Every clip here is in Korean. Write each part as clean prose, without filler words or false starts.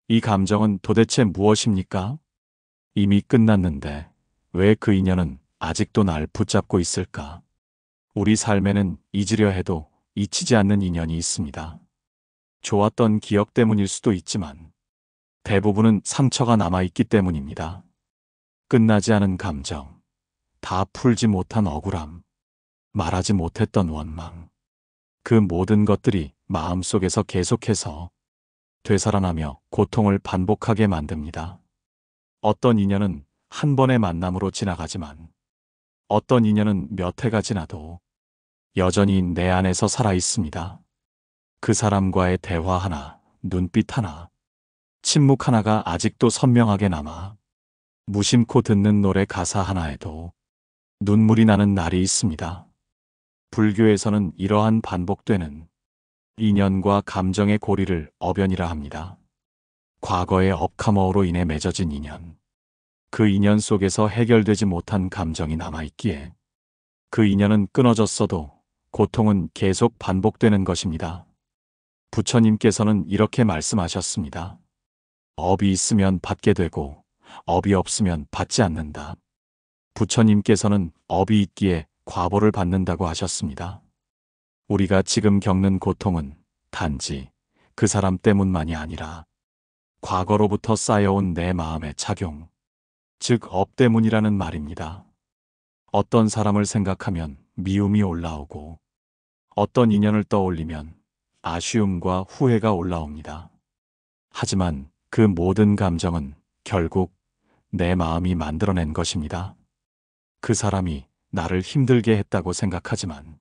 이 감정은 도대체 무엇입니까? 이미 끝났는데 왜 그 인연은 아직도 날 붙잡고 있을까? 우리 삶에는 잊으려 해도 잊히지 않는 인연이 있습니다. 좋았던 기억 때문일 수도 있지만 대부분은 상처가 남아있기 때문입니다. 끝나지 않은 감정, 다 풀지 못한 억울함, 말하지 못했던 원망. 그 모든 것들이 마음속에서 계속해서 되살아나며 고통을 반복하게 만듭니다. 어떤 인연은 한 번의 만남으로 지나가지만 어떤 인연은 몇 해가 지나도 여전히 내 안에서 살아 있습니다. 그 사람과의 대화 하나, 눈빛 하나, 침묵 하나가 아직도 선명하게 남아 무심코 듣는 노래 가사 하나에도 눈물이 나는 날이 있습니다. 불교에서는 이러한 반복되는 인연과 감정의 고리를 어변이라 합니다. 과거의 업카머로 인해 맺어진 인연, 그 인연 속에서 해결되지 못한 감정이 남아있기에 그 인연은 끊어졌어도 고통은 계속 반복되는 것입니다. 부처님께서는 이렇게 말씀하셨습니다. 업이 있으면 받게 되고 업이 없으면 받지 않는다. 부처님께서는 업이 있기에 과보를 받는다고 하셨습니다. 우리가 지금 겪는 고통은 단지 그 사람 때문만이 아니라 과거로부터 쌓여온 내 마음의 작용, 즉 업 때문이라는 말입니다. 어떤 사람을 생각하면 미움이 올라오고 어떤 인연을 떠올리면 아쉬움과 후회가 올라옵니다. 하지만 그 모든 감정은 결국 내 마음이 만들어낸 것입니다. 그 사람이 나를 힘들게 했다고 생각하지만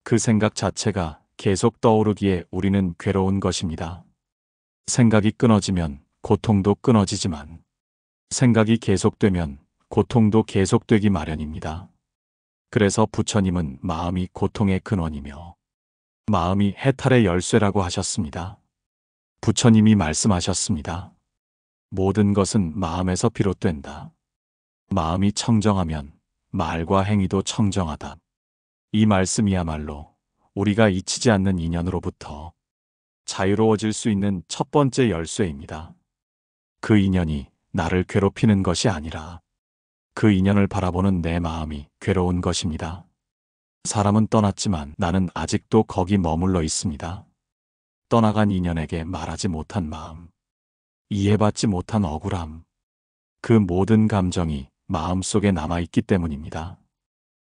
그 생각 자체가 계속 떠오르기에 우리는 괴로운 것입니다. 생각이 끊어지면 고통도 끊어지지만 생각이 계속되면 고통도 계속되기 마련입니다. 그래서 부처님은 마음이 고통의 근원이며 마음이 해탈의 열쇠라고 하셨습니다. 부처님이 말씀하셨습니다. 모든 것은 마음에서 비롯된다. 마음이 청정하면 말과 행위도 청정하다. 이 말씀이야말로 우리가 잊히지 않는 인연으로부터 자유로워질 수 있는 첫 번째 열쇠입니다. 그 인연이 나를 괴롭히는 것이 아니라 그 인연을 바라보는 내 마음이 괴로운 것입니다. 사람은 떠났지만 나는 아직도 거기 머물러 있습니다. 떠나간 인연에게 말하지 못한 마음, 이해받지 못한 억울함, 그 모든 감정이 마음속에 남아있기 때문입니다.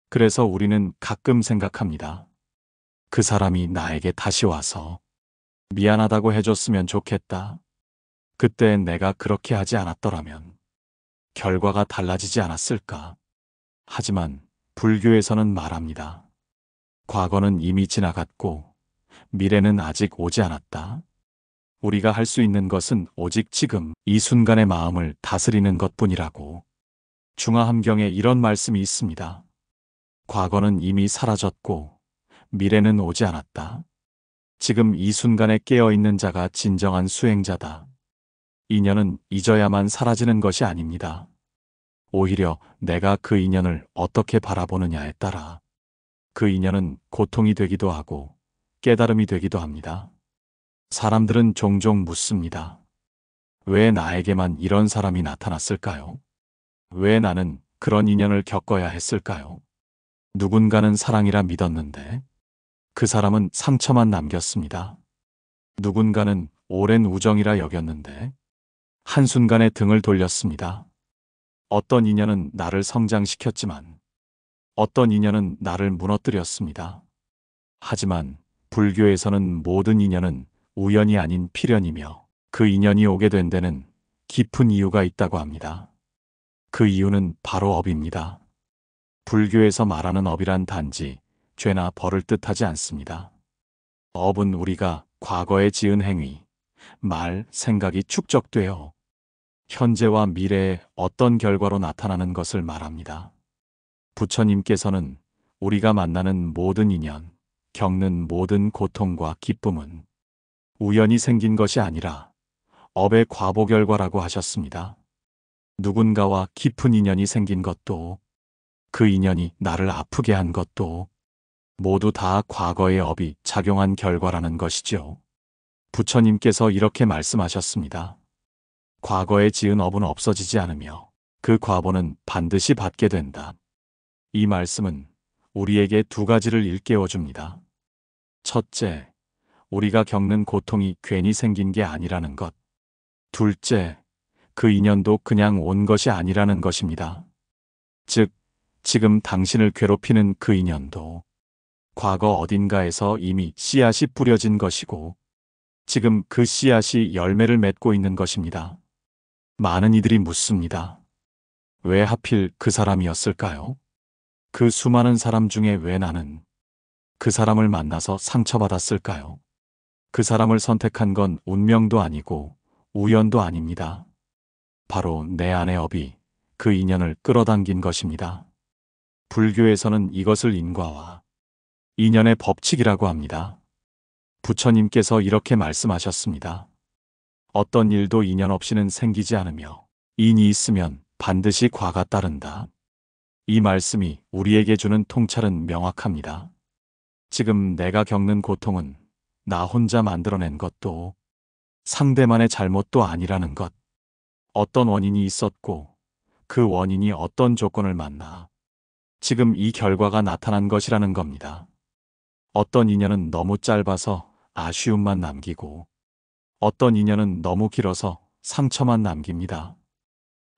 그래서 우리는 가끔 생각합니다. 그 사람이 나에게 다시 와서 미안하다고 해줬으면 좋겠다. 그때 내가 그렇게 하지 않았더라면 결과가 달라지지 않았을까. 하지만 불교에서는 말합니다. 과거는 이미 지나갔고 미래는 아직 오지 않았다. 우리가 할 수 있는 것은 오직 지금 이 순간의 마음을 다스리는 것뿐이라고. 중화함경에 이런 말씀이 있습니다. 과거는 이미 사라졌고 미래는 오지 않았다. 지금 이 순간에 깨어있는 자가 진정한 수행자다. 인연은 잊어야만 사라지는 것이 아닙니다. 오히려 내가 그 인연을 어떻게 바라보느냐에 따라 그 인연은 고통이 되기도 하고 깨달음이 되기도 합니다. 사람들은 종종 묻습니다. 왜 나에게만 이런 사람이 나타났을까요? 왜 나는 그런 인연을 겪어야 했을까요? 누군가는 사랑이라 믿었는데 그 사람은 상처만 남겼습니다. 누군가는 오랜 우정이라 여겼는데 한순간에 등을 돌렸습니다. 어떤 인연은 나를 성장시켰지만 어떤 인연은 나를 무너뜨렸습니다. 하지만 불교에서는 모든 인연은 우연이 아닌 필연이며 그 인연이 오게 된 데는 깊은 이유가 있다고 합니다. 그 이유는 바로 업입니다. 불교에서 말하는 업이란 단지 죄나 벌을 뜻하지 않습니다. 업은 우리가 과거에 지은 행위, 말, 생각이 축적되어 현재와 미래에 어떤 결과로 나타나는 것을 말합니다. 부처님께서는 우리가 만나는 모든 인연, 겪는 모든 고통과 기쁨은 우연히 생긴 것이 아니라 업의 과보 결과라고 하셨습니다. 누군가와 깊은 인연이 생긴 것도 그 인연이 나를 아프게 한 것도 모두 다 과거의 업이 작용한 결과라는 것이죠. 부처님께서 이렇게 말씀하셨습니다. 과거에 지은 업은 없어지지 않으며 그 과보는 반드시 받게 된다. 이 말씀은 우리에게 두 가지를 일깨워 줍니다. 첫째, 우리가 겪는 고통이 괜히 생긴 게 아니라는 것. 둘째, 그 인연도 그냥 온 것이 아니라는 것입니다. 즉, 지금 당신을 괴롭히는 그 인연도 과거 어딘가에서 이미 씨앗이 뿌려진 것이고 지금 그 씨앗이 열매를 맺고 있는 것입니다. 많은 이들이 묻습니다. 왜 하필 그 사람이었을까요? 그 수많은 사람 중에 왜 나는 그 사람을 만나서 상처받았을까요? 그 사람을 선택한 건 운명도 아니고 우연도 아닙니다. 바로 내 안의 업이 그 인연을 끌어당긴 것입니다. 불교에서는 이것을 인과와 인연의 법칙이라고 합니다. 부처님께서 이렇게 말씀하셨습니다. 어떤 일도 인연 없이는 생기지 않으며 인이 있으면 반드시 과가 따른다. 이 말씀이 우리에게 주는 통찰은 명확합니다. 지금 내가 겪는 고통은 나 혼자 만들어낸 것도 상대만의 잘못도 아니라는 것. 어떤 원인이 있었고 그 원인이 어떤 조건을 만나 지금 이 결과가 나타난 것이라는 겁니다. 어떤 인연은 너무 짧아서 아쉬움만 남기고 어떤 인연은 너무 길어서 상처만 남깁니다.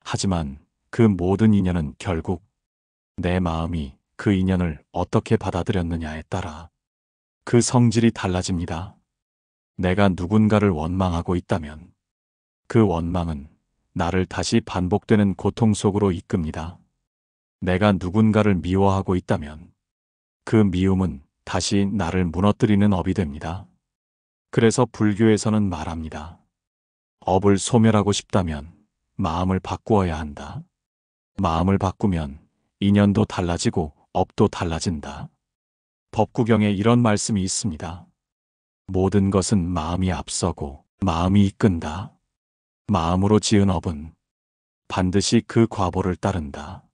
하지만 그 모든 인연은 결국 내 마음이 그 인연을 어떻게 받아들였느냐에 따라 그 성질이 달라집니다. 내가 누군가를 원망하고 있다면 그 원망은 나를 다시 반복되는 고통 속으로 이끕니다. 내가 누군가를 미워하고 있다면 그 미움은 다시 나를 무너뜨리는 업이 됩니다. 그래서 불교에서는 말합니다. 업을 소멸하고 싶다면 마음을 바꾸어야 한다. 마음을 바꾸면 인연도 달라지고 업도 달라진다. 법구경에 이런 말씀이 있습니다. 모든 것은 마음이 앞서고 마음이 이끈다. 마음으로 지은 업은 반드시 그 과보를 따른다.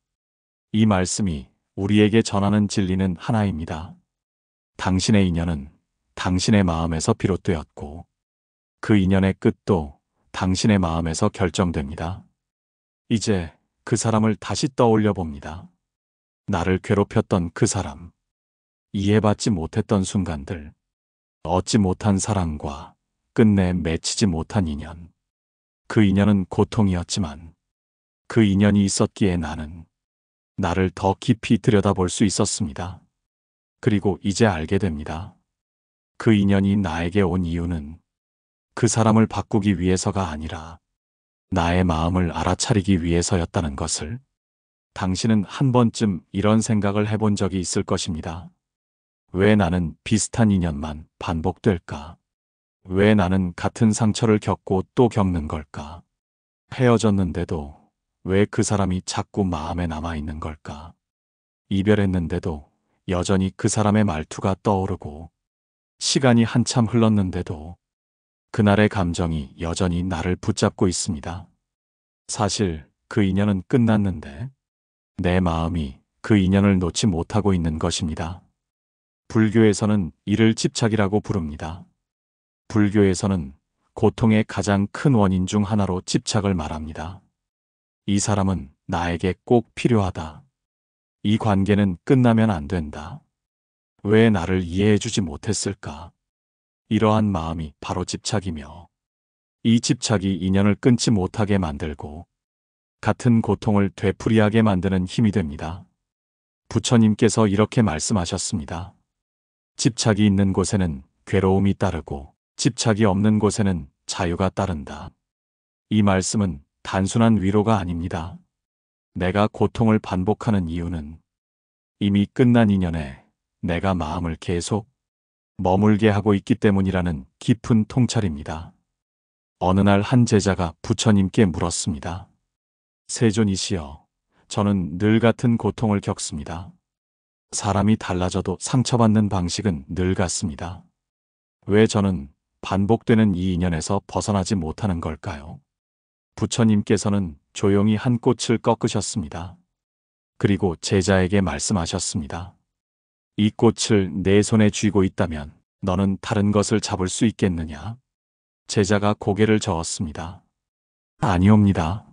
이 말씀이 우리에게 전하는 진리는 하나입니다. 당신의 인연은 당신의 마음에서 비롯되었고 그 인연의 끝도 당신의 마음에서 결정됩니다. 이제 그 사람을 다시 떠올려 봅니다. 나를 괴롭혔던 그 사람, 이해받지 못했던 순간들, 얻지 못한 사랑과 끝내 맺히지 못한 인연. 그 인연은 고통이었지만 그 인연이 있었기에 나는 나를 더 깊이 들여다볼 수 있었습니다. 그리고 이제 알게 됩니다. 그 인연이 나에게 온 이유는 그 사람을 바꾸기 위해서가 아니라 나의 마음을 알아차리기 위해서였다는 것을. 당신은 한 번쯤 이런 생각을 해본 적이 있을 것입니다. 왜 나는 비슷한 인연만 반복될까? 왜 나는 같은 상처를 겪고 또 겪는 걸까? 헤어졌는데도 왜 그 사람이 자꾸 마음에 남아있는 걸까? 이별했는데도 여전히 그 사람의 말투가 떠오르고 시간이 한참 흘렀는데도 그날의 감정이 여전히 나를 붙잡고 있습니다. 사실 그 인연은 끝났는데 내 마음이 그 인연을 놓지 못하고 있는 것입니다. 불교에서는 이를 집착이라고 부릅니다. 불교에서는 고통의 가장 큰 원인 중 하나로 집착을 말합니다. 이 사람은 나에게 꼭 필요하다. 이 관계는 끝나면 안 된다. 왜 나를 이해해주지 못했을까? 이러한 마음이 바로 집착이며 이 집착이 인연을 끊지 못하게 만들고 같은 고통을 되풀이하게 만드는 힘이 됩니다. 부처님께서 이렇게 말씀하셨습니다. 집착이 있는 곳에는 괴로움이 따르고 집착이 없는 곳에는 자유가 따른다. 이 말씀은 단순한 위로가 아닙니다. 내가 고통을 반복하는 이유는 이미 끝난 인연에 내가 마음을 계속 머물게 하고 있기 때문이라는 깊은 통찰입니다. 어느 날 한 제자가 부처님께 물었습니다. 세존이시여, 저는 늘 같은 고통을 겪습니다. 사람이 달라져도 상처받는 방식은 늘 같습니다. 왜 저는 반복되는 이 인연에서 벗어나지 못하는 걸까요? 부처님께서는 조용히 한 꽃을 꺾으셨습니다. 그리고 제자에게 말씀하셨습니다. 이 꽃을 내 손에 쥐고 있다면 너는 다른 것을 잡을 수 있겠느냐? 제자가 고개를 저었습니다. 아니옵니다.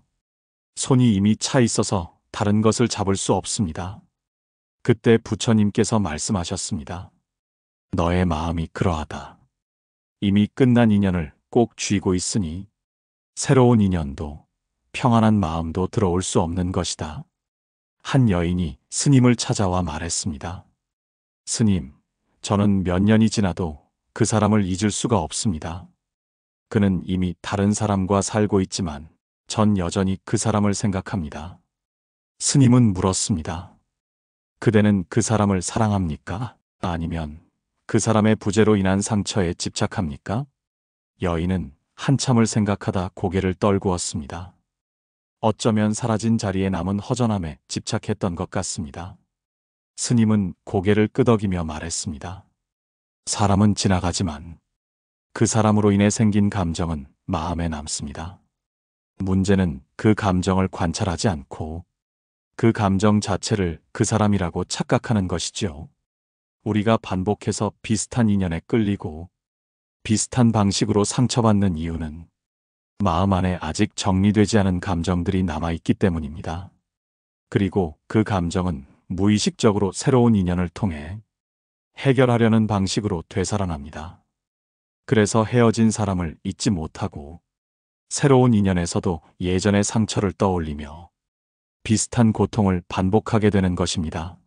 손이 이미 차 있어서 다른 것을 잡을 수 없습니다. 그때 부처님께서 말씀하셨습니다. 너의 마음이 그러하다. 이미 끝난 인연을 꼭 쥐고 있으니 새로운 인연도 평안한 마음도 들어올 수 없는 것이다. 한 여인이 스님을 찾아와 말했습니다. 스님, 저는 몇 년이 지나도 그 사람을 잊을 수가 없습니다. 그는 이미 다른 사람과 살고 있지만 전 여전히 그 사람을 생각합니다. 스님은 물었습니다. 그대는 그 사람을 사랑합니까? 아니면 그 사람의 부재로 인한 상처에 집착합니까? 여인은 한참을 생각하다 고개를 떨구었습니다. 어쩌면 사라진 자리에 남은 허전함에 집착했던 것 같습니다. 스님은 고개를 끄덕이며 말했습니다. 사람은 지나가지만 그 사람으로 인해 생긴 감정은 마음에 남습니다. 문제는 그 감정을 관찰하지 않고 그 감정 자체를 그 사람이라고 착각하는 것이지요. 우리가 반복해서 비슷한 인연에 끌리고 비슷한 방식으로 상처받는 이유는 마음 안에 아직 정리되지 않은 감정들이 남아있기 때문입니다. 그리고 그 감정은 무의식적으로 새로운 인연을 통해 해결하려는 방식으로 되살아납니다. 그래서 헤어진 사람을 잊지 못하고 새로운 인연에서도 예전의 상처를 떠올리며 비슷한 고통을 반복하게 되는 것입니다.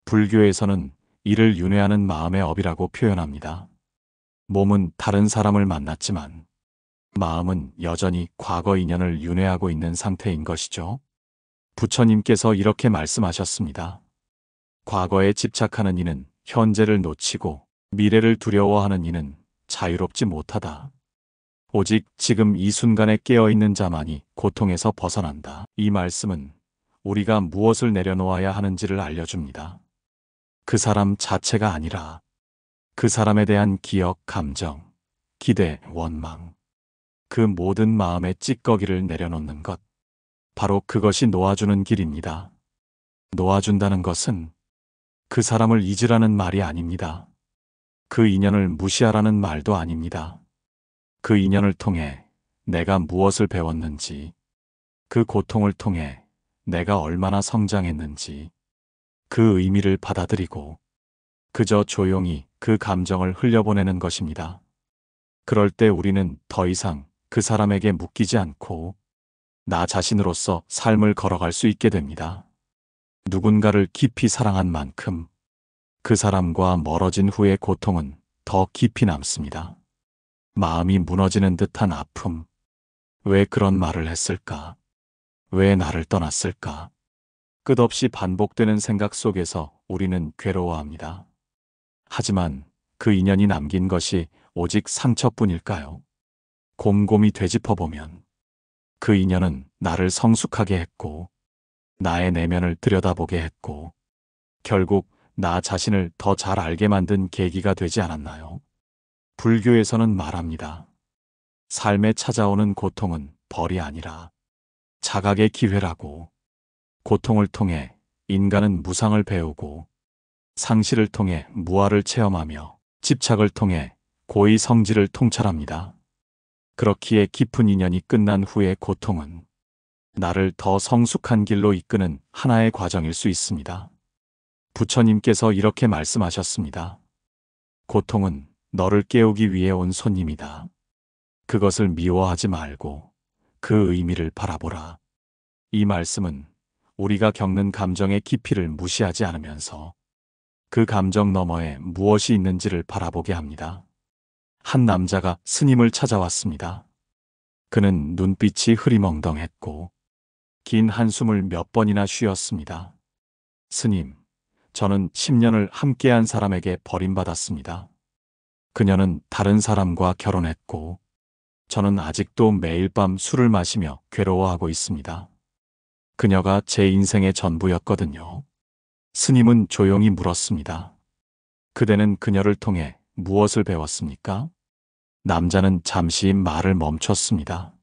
불교에서는 이를 윤회하는 마음의 업이라고 표현합니다. 몸은 다른 사람을 만났지만 마음은 여전히 과거 인연을 윤회하고 있는 상태인 것이죠. 부처님께서 이렇게 말씀하셨습니다. 과거에 집착하는 이는 현재를 놓치고 미래를 두려워하는 이는 자유롭지 못하다. 오직 지금 이 순간에 깨어있는 자만이 고통에서 벗어난다. 이 말씀은 우리가 무엇을 내려놓아야 하는지를 알려줍니다. 그 사람 자체가 아니라 그 사람에 대한 기억, 감정, 기대, 원망, 그 모든 마음의 찌꺼기를 내려놓는 것. 바로 그것이 놓아주는 길입니다. 놓아준다는 것은 그 사람을 잊으라는 말이 아닙니다. 그 인연을 무시하라는 말도 아닙니다. 그 인연을 통해 내가 무엇을 배웠는지, 그 고통을 통해 내가 얼마나 성장했는지, 그 의미를 받아들이고 그저 조용히 그 감정을 흘려보내는 것입니다. 그럴 때 우리는 더 이상 그 사람에게 묶이지 않고 나 자신으로서 삶을 걸어갈 수 있게 됩니다. 누군가를 깊이 사랑한 만큼 그 사람과 멀어진 후의 고통은 더 깊이 남습니다. 마음이 무너지는 듯한 아픔. 왜 그런 말을 했을까? 왜 나를 떠났을까? 끝없이 반복되는 생각 속에서 우리는 괴로워합니다. 하지만 그 인연이 남긴 것이 오직 상처뿐일까요? 곰곰이 되짚어보면 그 인연은 나를 성숙하게 했고 나의 내면을 들여다보게 했고 결국 나 자신을 더 잘 알게 만든 계기가 되지 않았나요? 불교에서는 말합니다. 삶에 찾아오는 고통은 벌이 아니라 자각의 기회라고. 고통을 통해 인간은 무상을 배우고 상실을 통해 무아를 체험하며 집착을 통해 고의 성질을 통찰합니다. 그렇기에 깊은 인연이 끝난 후의 고통은 나를 더 성숙한 길로 이끄는 하나의 과정일 수 있습니다. 부처님께서 이렇게 말씀하셨습니다. 고통은 너를 깨우기 위해 온 손님이다. 그것을 미워하지 말고 그 의미를 바라보라. 이 말씀은 우리가 겪는 감정의 깊이를 무시하지 않으면서 그 감정 너머에 무엇이 있는지를 바라보게 합니다. 한 남자가 스님을 찾아왔습니다. 그는 눈빛이 흐리멍덩했고 긴 한숨을 몇 번이나 쉬었습니다. 스님, 저는 10년을 함께한 사람에게 버림받았습니다. 그녀는 다른 사람과 결혼했고 저는 아직도 매일 밤 술을 마시며 괴로워하고 있습니다. 그녀가 제 인생의 전부였거든요. 스님은 조용히 물었습니다. 그대는 그녀를 통해 무엇을 배웠습니까? 남자는 잠시 말을 멈췄습니다.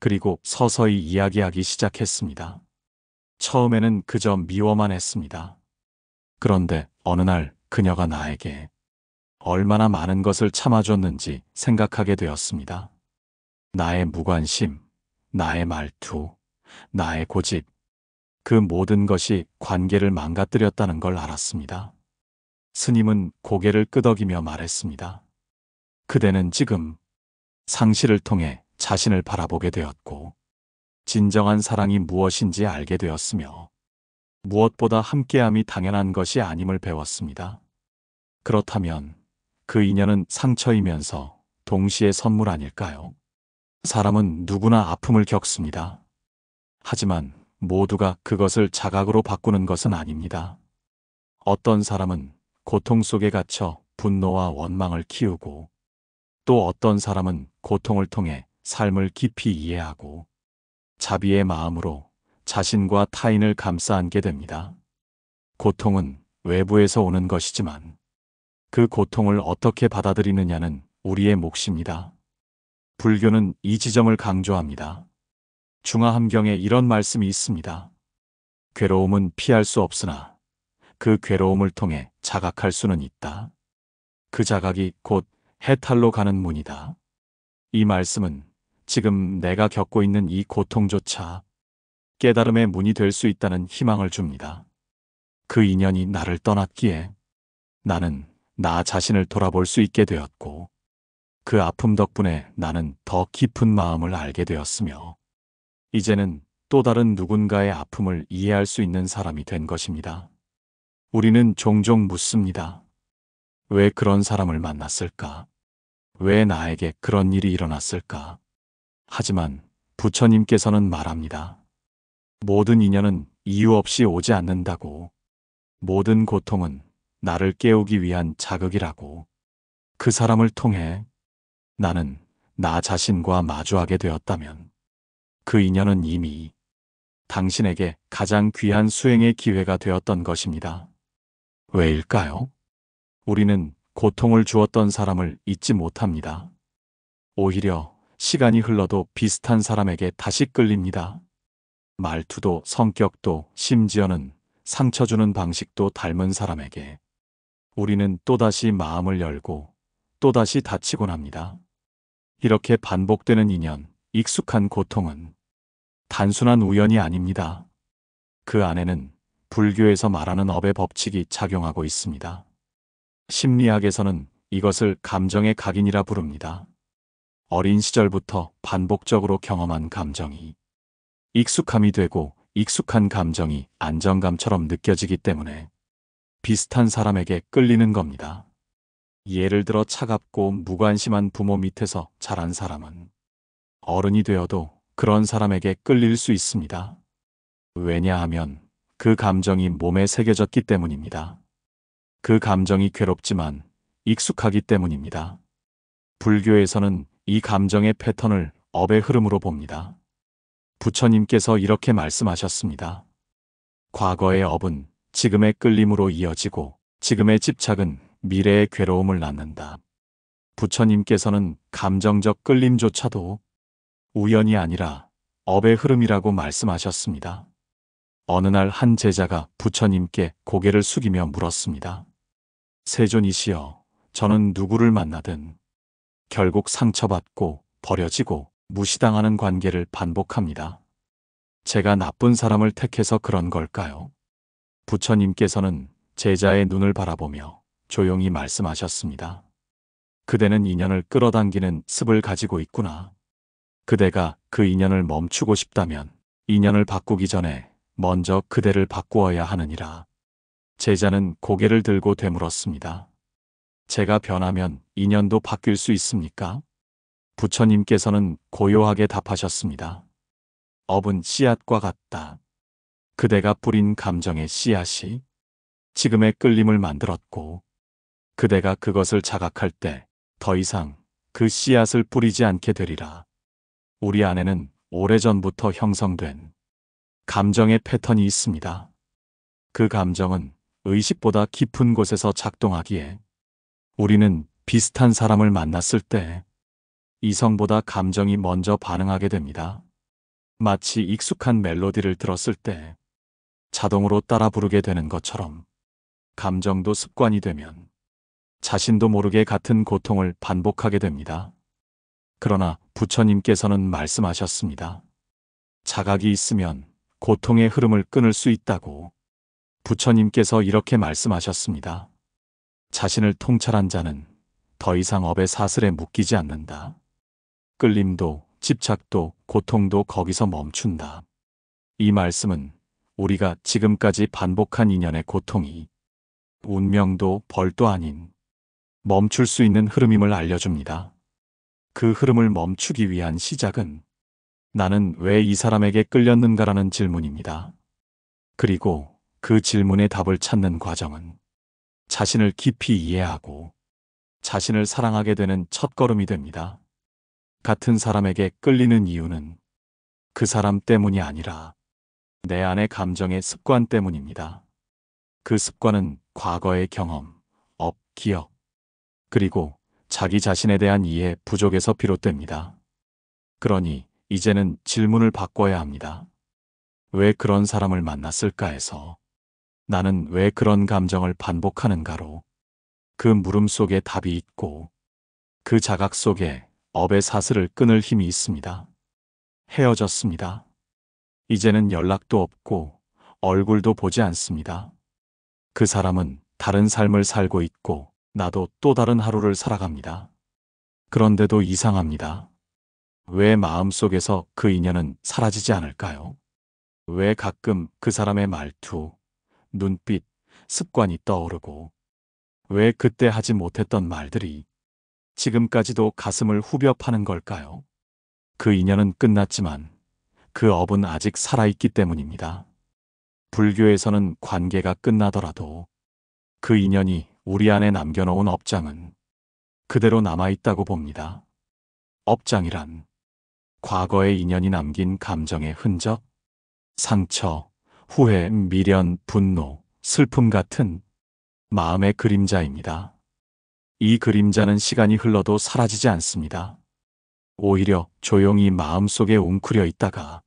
그리고 서서히 이야기하기 시작했습니다. 처음에는 그저 미워만 했습니다. 그런데 어느 날 그녀가 나에게 얼마나 많은 것을 참아줬는지 생각하게 되었습니다. 나의 무관심, 나의 말투, 나의 고집, 그 모든 것이 관계를 망가뜨렸다는 걸 알았습니다. 스님은 고개를 끄덕이며 말했습니다. 그대는 지금 상실을 통해 자신을 바라보게 되었고, 진정한 사랑이 무엇인지 알게 되었으며, 무엇보다 함께함이 당연한 것이 아님을 배웠습니다. 그렇다면 그 인연은 상처이면서 동시에 선물 아닐까요? 사람은 누구나 아픔을 겪습니다. 하지만 모두가 그것을 자각으로 바꾸는 것은 아닙니다. 어떤 사람은 고통 속에 갇혀 분노와 원망을 키우고, 또 어떤 사람은 고통을 통해 삶을 깊이 이해하고 자비의 마음으로 자신과 타인을 감싸 안게 됩니다. 고통은 외부에서 오는 것이지만 그 고통을 어떻게 받아들이느냐는 우리의 몫입니다. 불교는 이 지점을 강조합니다. 중화함경에 이런 말씀이 있습니다. 괴로움은 피할 수 없으나 그 괴로움을 통해 자각할 수는 있다. 그 자각이 곧 해탈로 가는 문이다. 이 말씀은 지금 내가 겪고 있는 이 고통조차 깨달음의 문이 될 수 있다는 희망을 줍니다. 그 인연이 나를 떠났기에 나는 나 자신을 돌아볼 수 있게 되었고, 그 아픔 덕분에 나는 더 깊은 마음을 알게 되었으며, 이제는 또 다른 누군가의 아픔을 이해할 수 있는 사람이 된 것입니다. 우리는 종종 묻습니다. 왜 그런 사람을 만났을까? 왜 나에게 그런 일이 일어났을까? 하지만 부처님께서는 말합니다. 모든 인연은 이유 없이 오지 않는다고. 모든 고통은 나를 깨우기 위한 자극이라고. 그 사람을 통해 나는 나 자신과 마주하게 되었다면 그 인연은 이미 당신에게 가장 귀한 수행의 기회가 되었던 것입니다. 왜일까요? 우리는 고통을 주었던 사람을 잊지 못합니다. 오히려 시간이 흘러도 비슷한 사람에게 다시 끌립니다. 말투도 성격도 심지어는 상처 주는 방식도 닮은 사람에게 우리는 또다시 마음을 열고 또다시 다치곤 합니다. 이렇게 반복되는 인연, 익숙한 고통은 단순한 우연이 아닙니다. 그 안에는 불교에서 말하는 업의 법칙이 작용하고 있습니다. 심리학에서는 이것을 감정의 각인이라 부릅니다. 어린 시절부터 반복적으로 경험한 감정이 익숙함이 되고, 익숙한 감정이 안정감처럼 느껴지기 때문에 비슷한 사람에게 끌리는 겁니다. 예를 들어 차갑고 무관심한 부모 밑에서 자란 사람은 어른이 되어도 그런 사람에게 끌릴 수 있습니다. 왜냐하면 그 감정이 몸에 새겨졌기 때문입니다. 그 감정이 괴롭지만 익숙하기 때문입니다. 불교에서는 이 감정의 패턴을 업의 흐름으로 봅니다. 부처님께서 이렇게 말씀하셨습니다. 과거의 업은 지금의 끌림으로 이어지고 지금의 집착은 미래의 괴로움을 낳는다. 부처님께서는 감정적 끌림조차도 우연이 아니라 업의 흐름이라고 말씀하셨습니다. 어느 날 한 제자가 부처님께 고개를 숙이며 물었습니다. 세존이시여, 저는 누구를 만나든 결국 상처받고 버려지고 무시당하는 관계를 반복합니다. 제가 나쁜 사람을 택해서 그런 걸까요? 부처님께서는 제자의 눈을 바라보며 조용히 말씀하셨습니다. 그대는 인연을 끌어당기는 습을 가지고 있구나. 그대가 그 인연을 멈추고 싶다면 인연을 바꾸기 전에 먼저 그대를 바꾸어야 하느니라. 제자는 고개를 들고 되물었습니다. 제가 변하면 인연도 바뀔 수 있습니까? 부처님께서는 고요하게 답하셨습니다. 업은 씨앗과 같다. 그대가 뿌린 감정의 씨앗이 지금의 끌림을 만들었고, 그대가 그것을 자각할 때 더 이상 그 씨앗을 뿌리지 않게 되리라. 우리 안에는 오래전부터 형성된 감정의 패턴이 있습니다. 그 감정은 의식보다 깊은 곳에서 작동하기에 우리는 비슷한 사람을 만났을 때 이성보다 감정이 먼저 반응하게 됩니다. 마치 익숙한 멜로디를 들었을 때 자동으로 따라 부르게 되는 것처럼 감정도 습관이 되면 자신도 모르게 같은 고통을 반복하게 됩니다. 그러나 부처님께서는 말씀하셨습니다. 자각이 있으면 고통의 흐름을 끊을 수 있다고 부처님께서 이렇게 말씀하셨습니다. 자신을 통찰한 자는 더 이상 업의 사슬에 묶이지 않는다. 끌림도 집착도 고통도 거기서 멈춘다. 이 말씀은 우리가 지금까지 반복한 인연의 고통이 운명도 벌도 아닌 멈출 수 있는 흐름임을 알려줍니다. 그 흐름을 멈추기 위한 시작은 나는 왜 이 사람에게 끌렸는가라는 질문입니다. 그리고 그 질문의 답을 찾는 과정은 자신을 깊이 이해하고 자신을 사랑하게 되는 첫걸음이 됩니다. 같은 사람에게 끌리는 이유는 그 사람 때문이 아니라 내 안의 감정의 습관 때문입니다. 그 습관은 과거의 경험, 업, 기억, 그리고 자기 자신에 대한 이해 부족에서 비롯됩니다. 그러니 이제는 질문을 바꿔야 합니다. 왜 그런 사람을 만났을까에서 나는 왜 그런 감정을 반복하는가로 그 물음 속에 답이 있고 그 자각 속에 업의 사슬을 끊을 힘이 있습니다. 헤어졌습니다. 이제는 연락도 없고 얼굴도 보지 않습니다. 그 사람은 다른 삶을 살고 있고 나도 또 다른 하루를 살아갑니다. 그런데도 이상합니다. 왜 마음속에서 그 인연은 사라지지 않을까요? 왜 가끔 그 사람의 말투, 눈빛, 습관이 떠오르고 왜 그때 하지 못했던 말들이 지금까지도 가슴을 후벼 파는 걸까요? 그 인연은 끝났지만 그 업은 아직 살아있기 때문입니다. 불교에서는 관계가 끝나더라도 그 인연이 우리 안에 남겨놓은 업장은 그대로 남아있다고 봅니다. 업장이란 과거의 인연이 남긴 감정의 흔적, 상처, 후회, 미련, 분노, 슬픔 같은 마음의 그림자입니다. 이 그림자는 시간이 흘러도 사라지지 않습니다. 오히려 조용히 마음속에 웅크려 있다가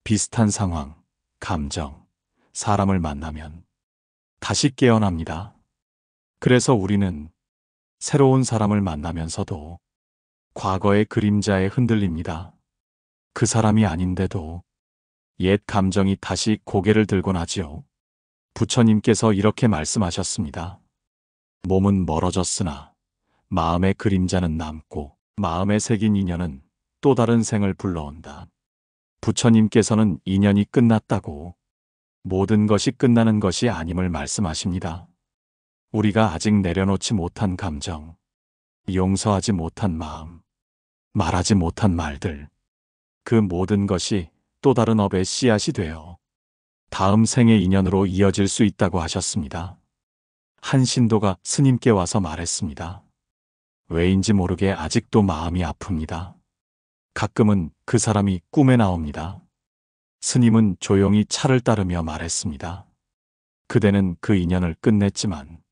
비슷한 상황, 감정, 사람을 만나면 다시 깨어납니다. 그래서 우리는 새로운 사람을 만나면서도 과거의 그림자에 흔들립니다. 그 사람이 아닌데도 옛 감정이 다시 고개를 들곤 하지요. 부처님께서 이렇게 말씀하셨습니다. 몸은 멀어졌으나 마음의 그림자는 남고 마음에 새긴 인연은 또 다른 생을 불러온다. 부처님께서는 인연이 끝났다고 모든 것이 끝나는 것이 아님을 말씀하십니다. 우리가 아직 내려놓지 못한 감정, 용서하지 못한 마음, 말하지 못한 말들, 그 모든 것이 또 다른 업의 씨앗이 되어 다음 생의 인연으로 이어질 수 있다고 하셨습니다. 한 신도가 스님께 와서 말했습니다. 왜인지 모르게 아직도 마음이 아픕니다. 가끔은 그 사람이 꿈에 나옵니다. 스님은 조용히 차를 따르며 말했습니다. 그대는 그 인연을 끝냈지만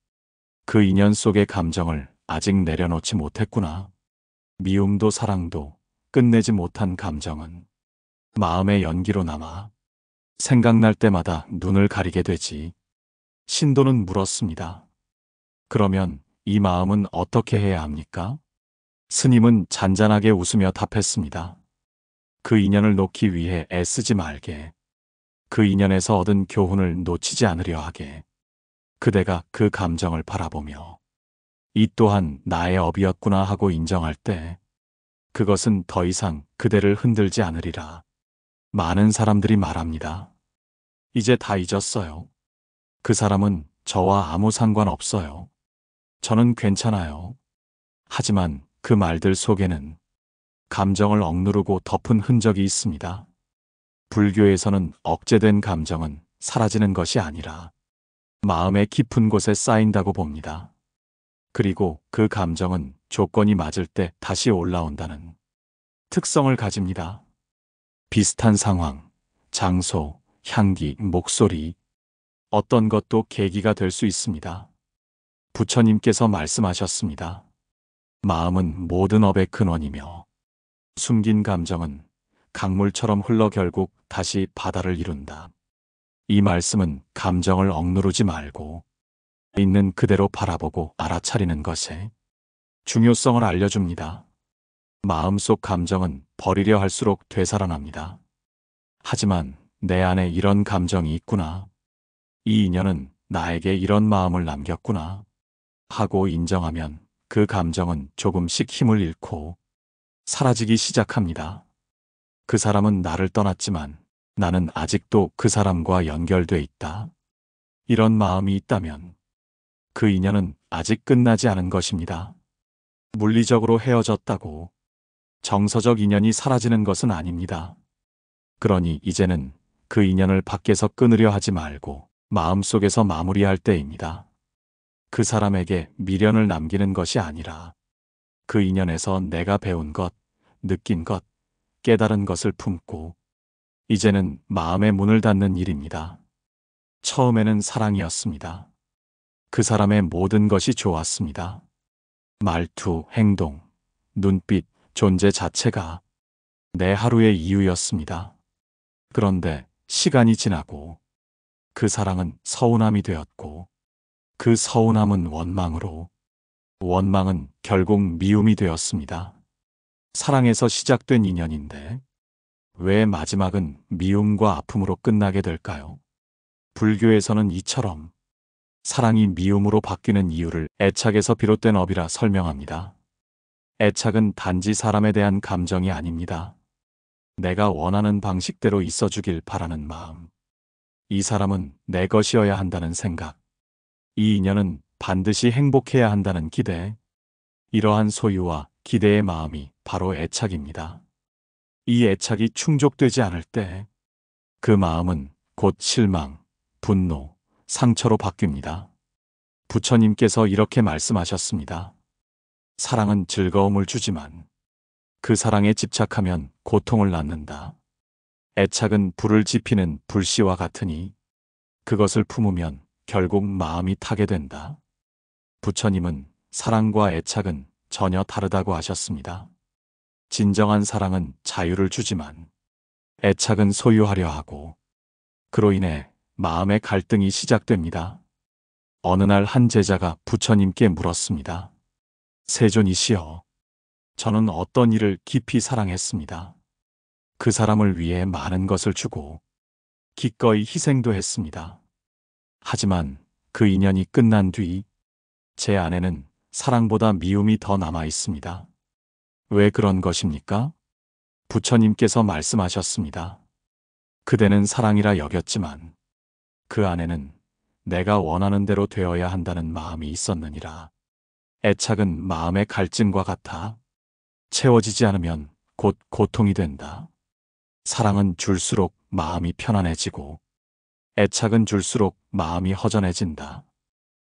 그 인연 속의 감정을 아직 내려놓지 못했구나. 미움도 사랑도 끝내지 못한 감정은 마음의 연기로 남아 생각날 때마다 눈을 가리게 되지. 신도는 물었습니다. 그러면 이 마음은 어떻게 해야 합니까? 스님은 잔잔하게 웃으며 답했습니다. 그 인연을 놓기 위해 애쓰지 말게. 그 인연에서 얻은 교훈을 놓치지 않으려 하게. 그대가 그 감정을 바라보며 이 또한 나의 업이었구나 하고 인정할 때 그것은 더 이상 그대를 흔들지 않으리라. 많은 사람들이 말합니다. 이제 다 잊었어요. 그 사람은 저와 아무 상관없어요. 저는 괜찮아요. 하지만 그 말들 속에는 감정을 억누르고 덮은 흔적이 있습니다. 불교에서는 억제된 감정은 사라지는 것이 아니라 마음의 깊은 곳에 쌓인다고 봅니다. 그리고 그 감정은 조건이 맞을 때 다시 올라온다는 특성을 가집니다. 비슷한 상황, 장소, 향기, 목소리, 어떤 것도 계기가 될 수 있습니다. 부처님께서 말씀하셨습니다. 마음은 모든 업의 근원이며 숨긴 감정은 강물처럼 흘러 결국 다시 바다를 이룬다. 이 말씀은 감정을 억누르지 말고 있는 그대로 바라보고 알아차리는 것에 중요성을 알려줍니다. 마음속 감정은 버리려 할수록 되살아납니다. 하지만 내 안에 이런 감정이 있구나. 이 인연은 나에게 이런 마음을 남겼구나. 하고 인정하면 그 감정은 조금씩 힘을 잃고 사라지기 시작합니다. 그 사람은 나를 떠났지만 나는 아직도 그 사람과 연결돼 있다. 이런 마음이 있다면 그 인연은 아직 끝나지 않은 것입니다. 물리적으로 헤어졌다고 정서적 인연이 사라지는 것은 아닙니다. 그러니 이제는 그 인연을 밖에서 끊으려 하지 말고 마음속에서 마무리할 때입니다. 그 사람에게 미련을 남기는 것이 아니라 그 인연에서 내가 배운 것, 느낀 것, 깨달은 것을 품고 이제는 마음의 문을 닫는 일입니다. 처음에는 사랑이었습니다. 그 사람의 모든 것이 좋았습니다. 말투, 행동, 눈빛, 존재 자체가 내 하루의 이유였습니다. 그런데 시간이 지나고 그 사랑은 서운함이 되었고 그 서운함은 원망으로, 원망은 결국 미움이 되었습니다. 사랑에서 시작된 인연인데 왜 마지막은 미움과 아픔으로 끝나게 될까요? 불교에서는 이처럼 사랑이 미움으로 바뀌는 이유를 애착에서 비롯된 업이라 설명합니다. 애착은 단지 사람에 대한 감정이 아닙니다. 내가 원하는 방식대로 있어주길 바라는 마음. 이 사람은 내 것이어야 한다는 생각. 이 인연은 반드시 행복해야 한다는 기대. 이러한 소유와 기대의 마음이 바로 애착입니다. 이 애착이 충족되지 않을 때 그 마음은 곧 실망, 분노, 상처로 바뀝니다. 부처님께서 이렇게 말씀하셨습니다. 사랑은 즐거움을 주지만 그 사랑에 집착하면 고통을 낳는다. 애착은 불을 지피는 불씨와 같으니 그것을 품으면 결국 마음이 타게 된다. 부처님은 사랑과 애착은 전혀 다르다고 하셨습니다. 진정한 사랑은 자유를 주지만 애착은 소유하려 하고 그로 인해 마음의 갈등이 시작됩니다. 어느 날 한 제자가 부처님께 물었습니다. 세존이시여, 저는 어떤 이를 깊이 사랑했습니다. 그 사람을 위해 많은 것을 주고 기꺼이 희생도 했습니다. 하지만 그 인연이 끝난 뒤 제 안에는 사랑보다 미움이 더 남아 있습니다. 왜 그런 것입니까? 부처님께서 말씀하셨습니다. 그대는 사랑이라 여겼지만 그 안에는 내가 원하는 대로 되어야 한다는 마음이 있었느니라. 애착은 마음의 갈증과 같아 채워지지 않으면 곧 고통이 된다. 사랑은 줄수록 마음이 편안해지고 애착은 줄수록 마음이 허전해진다.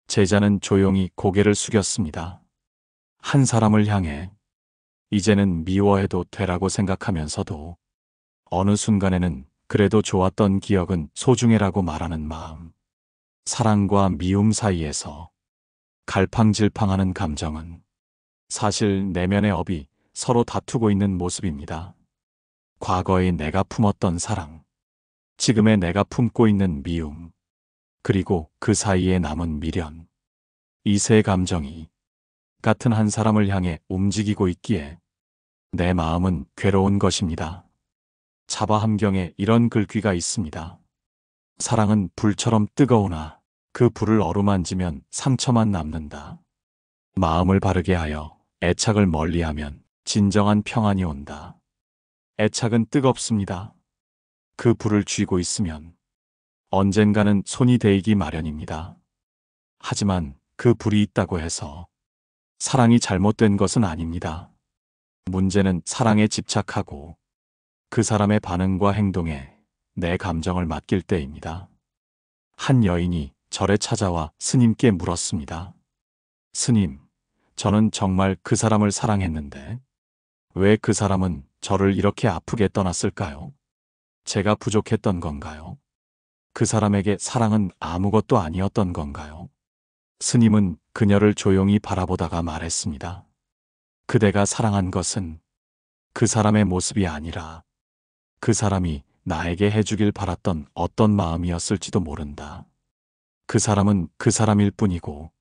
제자는 조용히 고개를 숙였습니다. 한 사람을 향해 이제는 미워해도 되라고 생각하면서도 어느 순간에는 그래도 좋았던 기억은 소중해라고 말하는 마음. 사랑과 미움 사이에서 갈팡질팡하는 감정은 사실 내면의 업이 서로 다투고 있는 모습입니다. 과거의 내가 품었던 사랑, 지금의 내가 품고 있는 미움, 그리고 그 사이에 남은 미련. 이 세 감정이 같은 한 사람을 향해 움직이고 있기에 내 마음은 괴로운 것입니다. 자바함경에 이런 글귀가 있습니다. 사랑은 불처럼 뜨거우나 그 불을 어루만지면 상처만 남는다. 마음을 바르게 하여 애착을 멀리하면 진정한 평안이 온다. 애착은 뜨겁습니다. 그 불을 쥐고 있으면 언젠가는 손이 데이기 마련입니다. 하지만 그 불이 있다고 해서 사랑이 잘못된 것은 아닙니다. 문제는 사랑에 집착하고 그 사람의 반응과 행동에 내 감정을 맡길 때입니다. 한 여인이 절에 찾아와 스님께 물었습니다. 스님, 저는 정말 그 사람을 사랑했는데 왜 그 사람은 저를 이렇게 아프게 떠났을까요? 제가 부족했던 건가요? 그 사람에게 사랑은 아무것도 아니었던 건가요? 스님은 그녀를 조용히 바라보다가 말했습니다. 그대가 사랑한 것은 그 사람의 모습이 아니라 그 사람이 나에게 해주길 바랐던 어떤 마음이었을지도 모른다. 그 사람은 그 사람일 뿐이고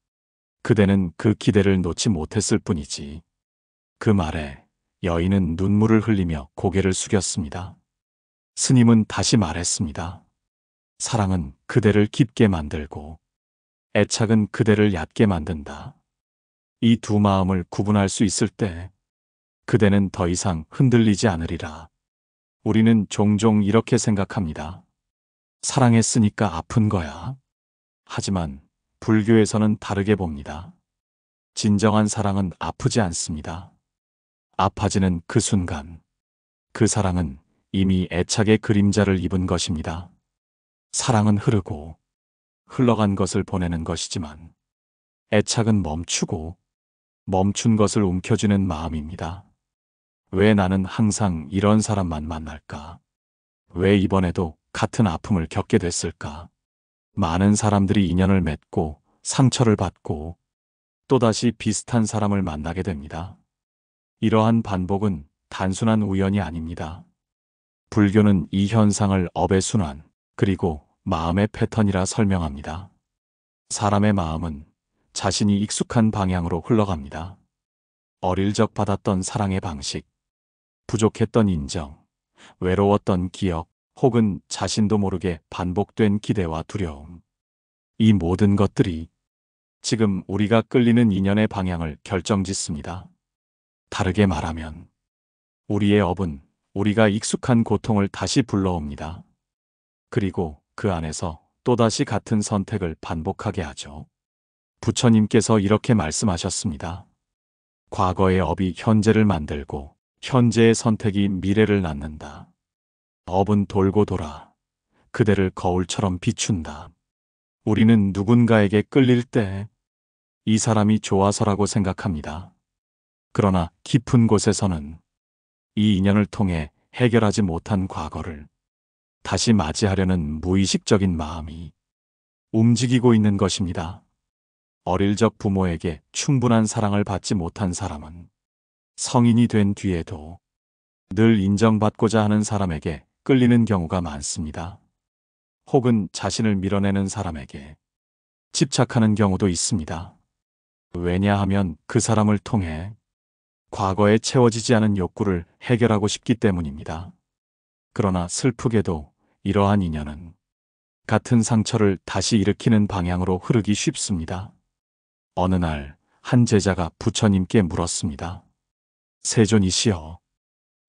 그대는 그 기대를 놓지 못했을 뿐이지. 그 말에 여인은 눈물을 흘리며 고개를 숙였습니다. 스님은 다시 말했습니다. 사랑은 그대를 깊게 만들고 애착은 그대를 얕게 만든다. 이 두 마음을 구분할 수 있을 때 그대는 더 이상 흔들리지 않으리라. 우리는 종종 이렇게 생각합니다. 사랑했으니까 아픈 거야. 하지만 불교에서는 다르게 봅니다. 진정한 사랑은 아프지 않습니다. 아파지는 그 순간, 그 사랑은 이미 애착의 그림자를 입은 것입니다. 사랑은 흐르고 흘러간 것을 보내는 것이지만 애착은 멈추고 멈춘 것을 움켜쥐는 마음입니다. 왜 나는 항상 이런 사람만 만날까? 왜 이번에도 같은 아픔을 겪게 됐을까? 많은 사람들이 인연을 맺고 상처를 받고 또다시 비슷한 사람을 만나게 됩니다. 이러한 반복은 단순한 우연이 아닙니다. 불교는 이 현상을 업의 순환, 그리고 마음의 패턴이라 설명합니다. 사람의 마음은 자신이 익숙한 방향으로 흘러갑니다. 어릴 적 받았던 사랑의 방식, 부족했던 인정, 외로웠던 기억, 혹은 자신도 모르게 반복된 기대와 두려움. 이 모든 것들이 지금 우리가 끌리는 인연의 방향을 결정짓습니다. 다르게 말하면 우리의 업은 우리가 익숙한 고통을 다시 불러옵니다. 그리고 그 안에서 또다시 같은 선택을 반복하게 하죠. 부처님께서 이렇게 말씀하셨습니다. 과거의 업이 현재를 만들고 현재의 선택이 미래를 낳는다. 업은 돌고 돌아 그대를 거울처럼 비춘다. 우리는 누군가에게 끌릴 때 이 사람이 좋아서라고 생각합니다. 그러나 깊은 곳에서는 이 인연을 통해 해결하지 못한 과거를 다시 맞이하려는 무의식적인 마음이 움직이고 있는 것입니다. 어릴 적 부모에게 충분한 사랑을 받지 못한 사람은 성인이 된 뒤에도 늘 인정받고자 하는 사람에게 끌리는 경우가 많습니다. 혹은 자신을 밀어내는 사람에게 집착하는 경우도 있습니다. 왜냐하면 그 사람을 통해 과거에 채워지지 않은 욕구를 해결하고 싶기 때문입니다. 그러나 슬프게도 이러한 인연은 같은 상처를 다시 일으키는 방향으로 흐르기 쉽습니다. 어느 날 한 제자가 부처님께 물었습니다. 세존이시여,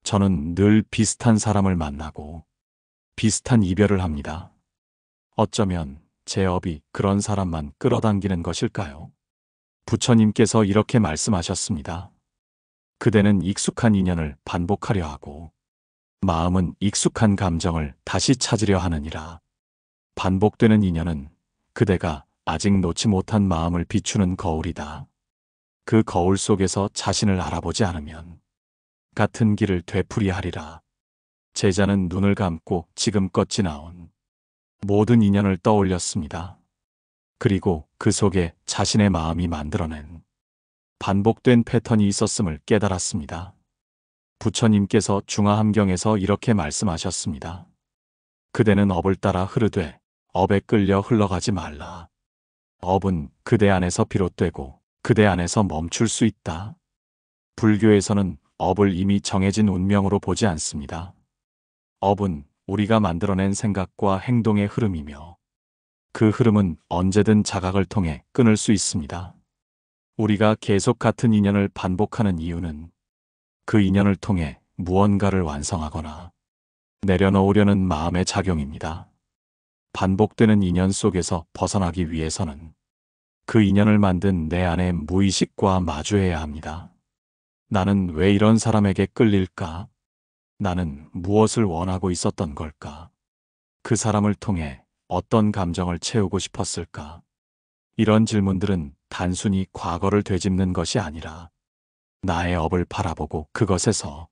저는 늘 비슷한 사람을 만나고 비슷한 이별을 합니다. 어쩌면 제 업이 그런 사람만 끌어당기는 것일까요? 부처님께서 이렇게 말씀하셨습니다. 그대는 익숙한 인연을 반복하려 하고 마음은 익숙한 감정을 다시 찾으려 하느니라. 반복되는 인연은 그대가 아직 놓지 못한 마음을 비추는 거울이다. 그 거울 속에서 자신을 알아보지 않으면 같은 길을 되풀이하리라. 제자는 눈을 감고 지금껏 지나온 모든 인연을 떠올렸습니다. 그리고 그 속에 자신의 마음이 만들어낸 반복된 패턴이 있었음을 깨달았습니다. 부처님께서 중화함경에서 이렇게 말씀하셨습니다. 그대는 업을 따라 흐르되 업에 끌려 흘러가지 말라. 업은 그대 안에서 비롯되고 그대 안에서 멈출 수 있다. 불교에서는 업을 이미 정해진 운명으로 보지 않습니다. 업은 우리가 만들어낸 생각과 행동의 흐름이며 그 흐름은 언제든 자각을 통해 끊을 수 있습니다. 우리가 계속 같은 인연을 반복하는 이유는 그 인연을 통해 무언가를 완성하거나 내려놓으려는 마음의 작용입니다. 반복되는 인연 속에서 벗어나기 위해서는 그 인연을 만든 내 안의 무의식과 마주해야 합니다. 나는 왜 이런 사람에게 끌릴까? 나는 무엇을 원하고 있었던 걸까? 그 사람을 통해 어떤 감정을 채우고 싶었을까? 이런 질문들은 단순히 과거를 되짚는 것이 아니라 나의 업을 바라보고 그것에서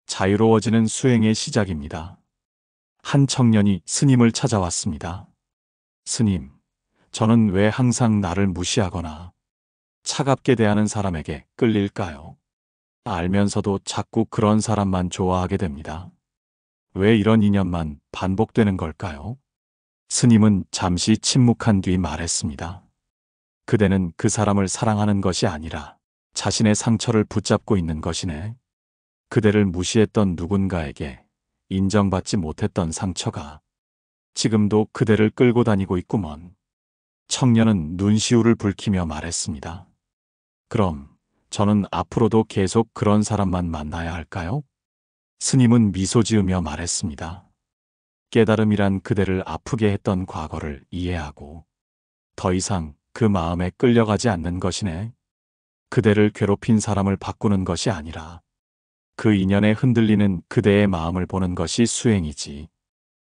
자유로워지는 수행의 시작입니다. 한 청년이 스님을 찾아왔습니다. 스님, 저는 왜 항상 나를 무시하거나 차갑게 대하는 사람에게 끌릴까요? 알면서도 자꾸 그런 사람만 좋아하게 됩니다. 왜 이런 인연만 반복되는 걸까요? 스님은 잠시 침묵한 뒤 말했습니다. 그대는 그 사람을 사랑하는 것이 아니라 자신의 상처를 붙잡고 있는 것이네. 그대를 무시했던 누군가에게 인정받지 못했던 상처가 지금도 그대를 끌고 다니고 있구먼. 청년은 눈시울을 붉히며 말했습니다. 그럼 저는 앞으로도 계속 그런 사람만 만나야 할까요? 스님은 미소 지으며 말했습니다. 깨달음이란 그대를 아프게 했던 과거를 이해하고 더 이상 그 마음에 끌려가지 않는 것이네. 그대를 괴롭힌 사람을 바꾸는 것이 아니라 그 인연에 흔들리는 그대의 마음을 보는 것이 수행이지.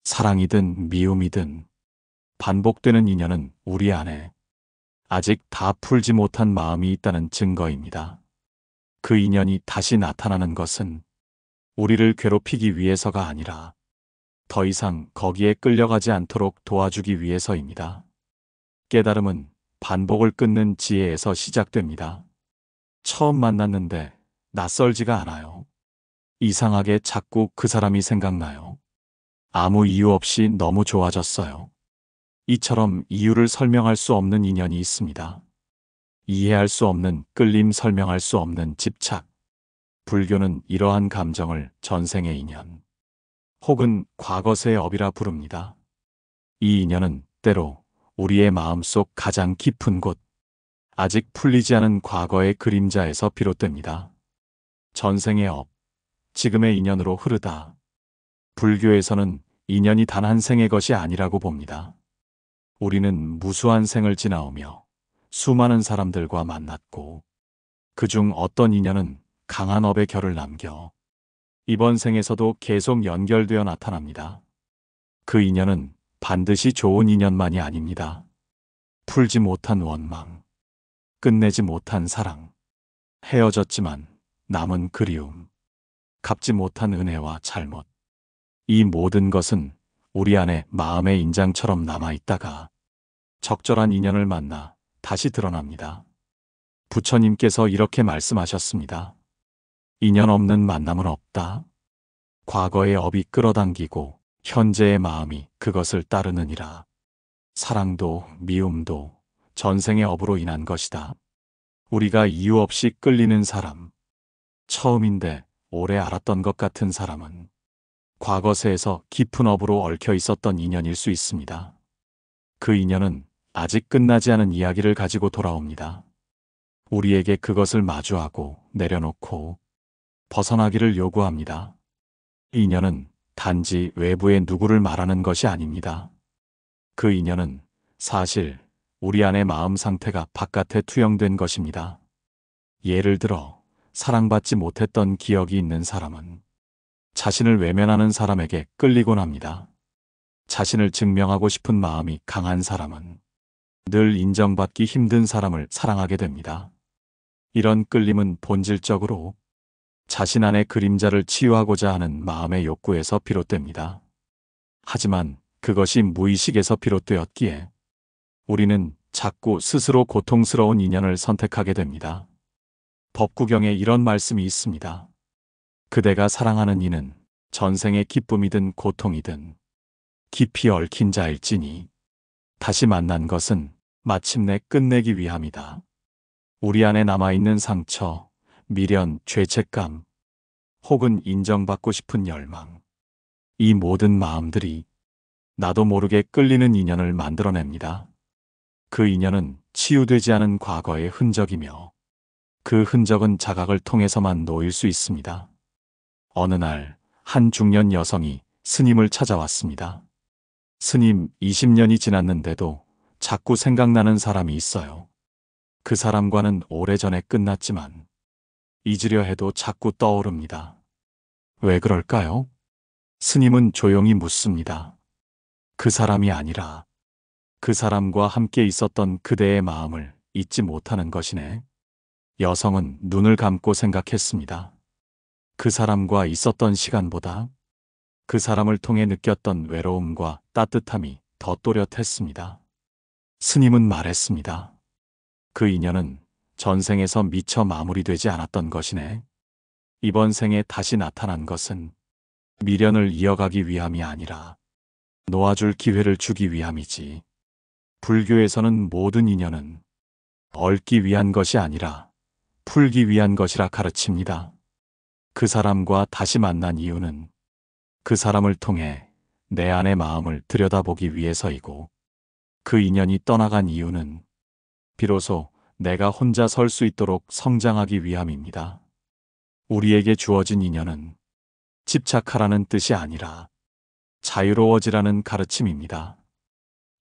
사랑이든 미움이든 반복되는 인연은 우리 안에 아직 다 풀지 못한 마음이 있다는 증거입니다. 그 인연이 다시 나타나는 것은 우리를 괴롭히기 위해서가 아니라 더 이상 거기에 끌려가지 않도록 도와주기 위해서입니다. 깨달음은 반복을 끊는 지혜에서 시작됩니다. 처음 만났는데 낯설지가 않아요. 이상하게 자꾸 그 사람이 생각나요. 아무 이유 없이 너무 좋아졌어요. 이처럼 이유를 설명할 수 없는 인연이 있습니다. 이해할 수 없는 끌림, 설명할 수 없는 집착. 불교는 이러한 감정을 전생의 인연, 혹은 과거세의 업이라 부릅니다. 이 인연은 때로 우리의 마음속 가장 깊은 곳, 아직 풀리지 않은 과거의 그림자에서 비롯됩니다. 전생의 업, 지금의 인연으로 흐르다. 불교에서는 인연이 단 한 생의 것이 아니라고 봅니다. 우리는 무수한 생을 지나오며 수많은 사람들과 만났고 그중 어떤 인연은 강한 업의 결을 남겨 이번 생에서도 계속 연결되어 나타납니다. 그 인연은 반드시 좋은 인연만이 아닙니다. 풀지 못한 원망, 끝내지 못한 사랑, 헤어졌지만 남은 그리움, 갚지 못한 은혜와 잘못. 이 모든 것은 우리 안에 마음의 인장처럼 남아있다가 적절한 인연을 만나 다시 드러납니다. 부처님께서 이렇게 말씀하셨습니다. 인연 없는 만남은 없다. 과거의 업이 끌어당기고 현재의 마음이 그것을 따르느니라. 사랑도 미움도 전생의 업으로 인한 것이다. 우리가 이유 없이 끌리는 사람, 처음인데 오래 알았던 것 같은 사람은 과거세에서 깊은 업으로 얽혀 있었던 인연일 수 있습니다. 그 인연은 아직 끝나지 않은 이야기를 가지고 돌아옵니다. 우리에게 그것을 마주하고 내려놓고 벗어나기를 요구합니다. 인연은 단지 외부의 누구를 말하는 것이 아닙니다. 그 인연은 사실 우리 안의 마음 상태가 바깥에 투영된 것입니다. 예를 들어 사랑받지 못했던 기억이 있는 사람은 자신을 외면하는 사람에게 끌리곤 합니다. 자신을 증명하고 싶은 마음이 강한 사람은 늘 인정받기 힘든 사람을 사랑하게 됩니다. 이런 끌림은 본질적으로 자신 안의 그림자를 치유하고자 하는 마음의 욕구에서 비롯됩니다. 하지만 그것이 무의식에서 비롯되었기에 우리는 자꾸 스스로 고통스러운 인연을 선택하게 됩니다. 법구경에 이런 말씀이 있습니다. 그대가 사랑하는 이는 전생의 기쁨이든 고통이든 깊이 얽힌 자일지니 다시 만난 것은 마침내 끝내기 위함이다. 우리 안에 남아있는 상처, 미련, 죄책감, 혹은 인정받고 싶은 열망, 이 모든 마음들이 나도 모르게 끌리는 인연을 만들어냅니다. 그 인연은 치유되지 않은 과거의 흔적이며 그 흔적은 자각을 통해서만 놓일 수 있습니다. 어느 날 한 중년 여성이 스님을 찾아왔습니다. 스님, 20년이 지났는데도 자꾸 생각나는 사람이 있어요. 그 사람과는 오래전에 끝났지만 잊으려 해도 자꾸 떠오릅니다. 왜 그럴까요? 스님은 조용히 묻습니다. 그 사람이 아니라 그 사람과 함께 있었던 그대의 마음을 잊지 못하는 것이네. 여성은 눈을 감고 생각했습니다. 그 사람과 있었던 시간보다 그 사람을 통해 느꼈던 외로움과 따뜻함이 더 또렷했습니다. 스님은 말했습니다. 그 인연은 전생에서 미처 마무리되지 않았던 것이네. 이번 생에 다시 나타난 것은 미련을 이어가기 위함이 아니라 놓아줄 기회를 주기 위함이지. 불교에서는 모든 인연은 얽기 위한 것이 아니라 풀기 위한 것이라 가르칩니다. 그 사람과 다시 만난 이유는 그 사람을 통해 내 안의 마음을 들여다보기 위해서이고, 그 인연이 떠나간 이유는 비로소 내가 혼자 설 수 있도록 성장하기 위함입니다. 우리에게 주어진 인연은 집착하라는 뜻이 아니라 자유로워지라는 가르침입니다.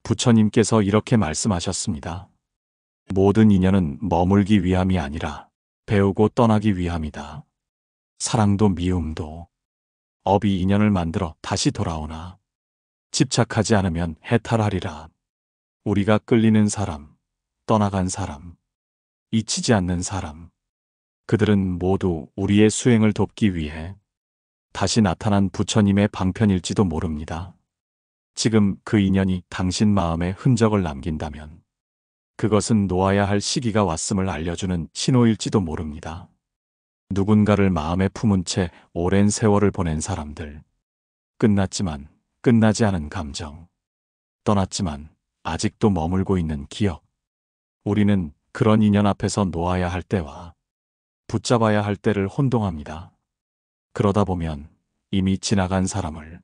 부처님께서 이렇게 말씀하셨습니다. 모든 인연은 머물기 위함이 아니라 배우고 떠나기 위함이다. 사랑도 미움도 업이 인연을 만들어 다시 돌아오나 집착하지 않으면 해탈하리라. 우리가 끌리는 사람, 떠나간 사람, 잊히지 않는 사람, 그들은 모두 우리의 수행을 돕기 위해 다시 나타난 부처님의 방편일지도 모릅니다. 지금 그 인연이 당신 마음에 흔적을 남긴다면 그것은 놓아야 할 시기가 왔음을 알려주는 신호일지도 모릅니다. 누군가를 마음에 품은 채 오랜 세월을 보낸 사람들, 끝났지만 끝나지 않은 감정, 떠났지만 아직도 머물고 있는 기억, 우리는 그런 인연 앞에서 놓아야 할 때와 붙잡아야 할 때를 혼동합니다. 그러다 보면 이미 지나간 사람을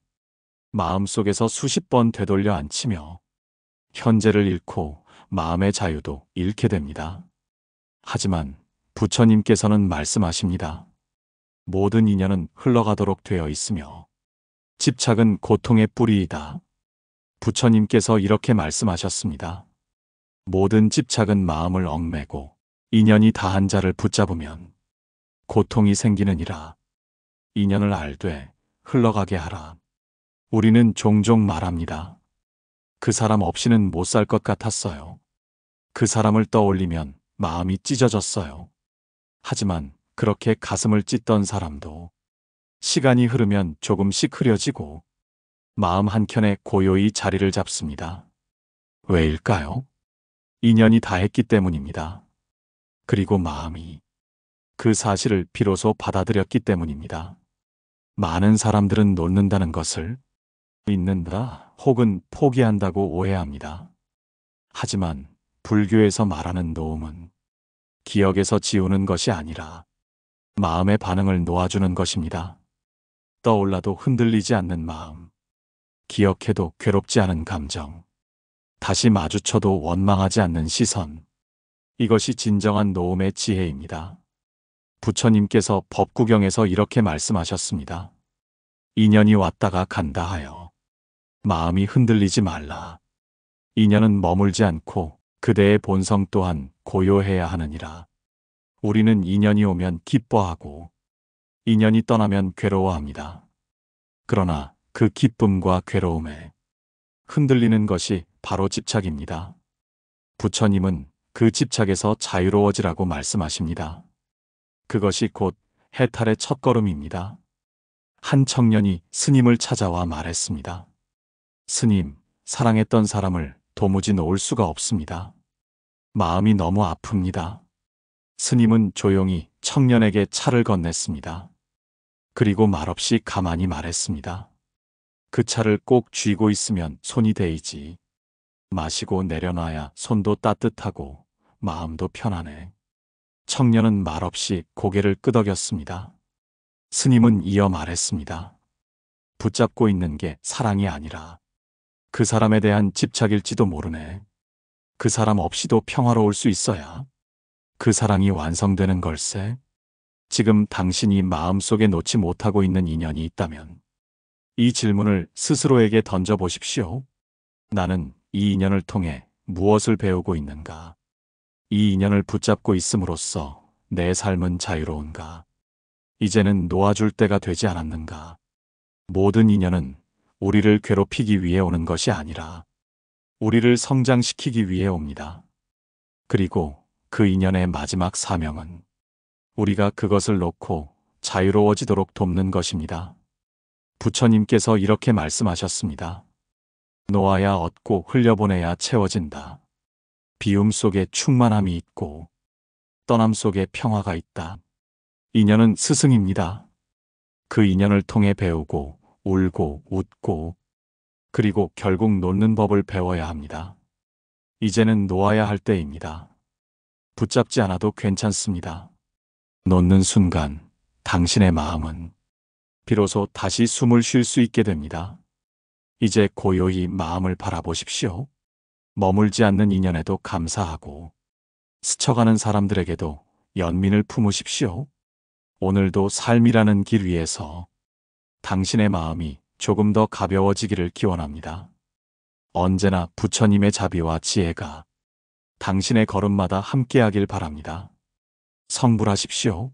마음속에서 수십 번 되돌려 앉히며 현재를 잃고 마음의 자유도 잃게 됩니다. 하지만 부처님께서는 말씀하십니다. 모든 인연은 흘러가도록 되어 있으며 집착은 고통의 뿌리이다. 부처님께서 이렇게 말씀하셨습니다. 모든 집착은 마음을 얽매고 인연이 다한 자를 붙잡으면 고통이 생기느니라. 인연을 알되 흘러가게 하라. 우리는 종종 말합니다. 그 사람 없이는 못 살 것 같았어요. 그 사람을 떠올리면 마음이 찢어졌어요. 하지만 그렇게 가슴을 찢던 사람도 시간이 흐르면 조금씩 흐려지고 마음 한켠에 고요히 자리를 잡습니다. 왜일까요? 인연이 다했기 때문입니다. 그리고 마음이 그 사실을 비로소 받아들였기 때문입니다. 많은 사람들은 놓는다는 것을 잊는다 혹은 포기한다고 오해합니다. 하지만 불교에서 말하는 놓음은 기억에서 지우는 것이 아니라 마음의 반응을 놓아주는 것입니다. 떠올라도 흔들리지 않는 마음, 기억해도 괴롭지 않은 감정, 다시 마주쳐도 원망하지 않는 시선, 이것이 진정한 놓음의 지혜입니다. 부처님께서 법구경에서 이렇게 말씀하셨습니다. 인연이 왔다가 간다 하여 마음이 흔들리지 말라. 인연은 머물지 않고 그대의 본성 또한 고요해야 하느니라. 우리는 인연이 오면 기뻐하고 인연이 떠나면 괴로워합니다. 그러나 그 기쁨과 괴로움에 흔들리는 것이 바로 집착입니다. 부처님은 그 집착에서 자유로워지라고 말씀하십니다. 그것이 곧 해탈의 첫걸음입니다. 한 청년이 스님을 찾아와 말했습니다. 스님, 사랑했던 사람을 도무지 놓을 수가 없습니다. 마음이 너무 아픕니다. 스님은 조용히 청년에게 차를 건넸습니다. 그리고 말없이 가만히 말했습니다. 그 차를 꼭 쥐고 있으면 손이 데이지. 마시고 내려놔야 손도 따뜻하고 마음도 편하네. 청년은 말없이 고개를 끄덕였습니다. 스님은 이어 말했습니다. 붙잡고 있는 게 사랑이 아니라 그 사람에 대한 집착일지도 모르네. 그 사람 없이도 평화로울 수 있어야 그 사랑이 완성되는 걸세. 지금 당신이 마음속에 놓지 못하고 있는 인연이 있다면 이 질문을 스스로에게 던져보십시오. 나는 이 인연을 통해 무엇을 배우고 있는가? 이 인연을 붙잡고 있음으로써 내 삶은 자유로운가? 이제는 놓아줄 때가 되지 않았는가? 모든 인연은 우리를 괴롭히기 위해 오는 것이 아니라 우리를 성장시키기 위해 옵니다. 그리고 그 인연의 마지막 사명은 우리가 그것을 놓고 자유로워지도록 돕는 것입니다. 부처님께서 이렇게 말씀하셨습니다. 놓아야 얻고 흘려보내야 채워진다. 비움 속에 충만함이 있고 떠남 속에 평화가 있다. 인연은 스승입니다. 그 인연을 통해 배우고 울고 웃고 그리고 결국 놓는 법을 배워야 합니다. 이제는 놓아야 할 때입니다. 붙잡지 않아도 괜찮습니다. 놓는 순간 당신의 마음은 비로소 다시 숨을 쉴 수 있게 됩니다. 이제 고요히 마음을 바라보십시오. 머물지 않는 인연에도 감사하고 스쳐가는 사람들에게도 연민을 품으십시오. 오늘도 삶이라는 길 위에서 당신의 마음이 조금 더 가벼워지기를 기원합니다. 언제나 부처님의 자비와 지혜가 당신의 걸음마다 함께하길 바랍니다. 성불하십시오.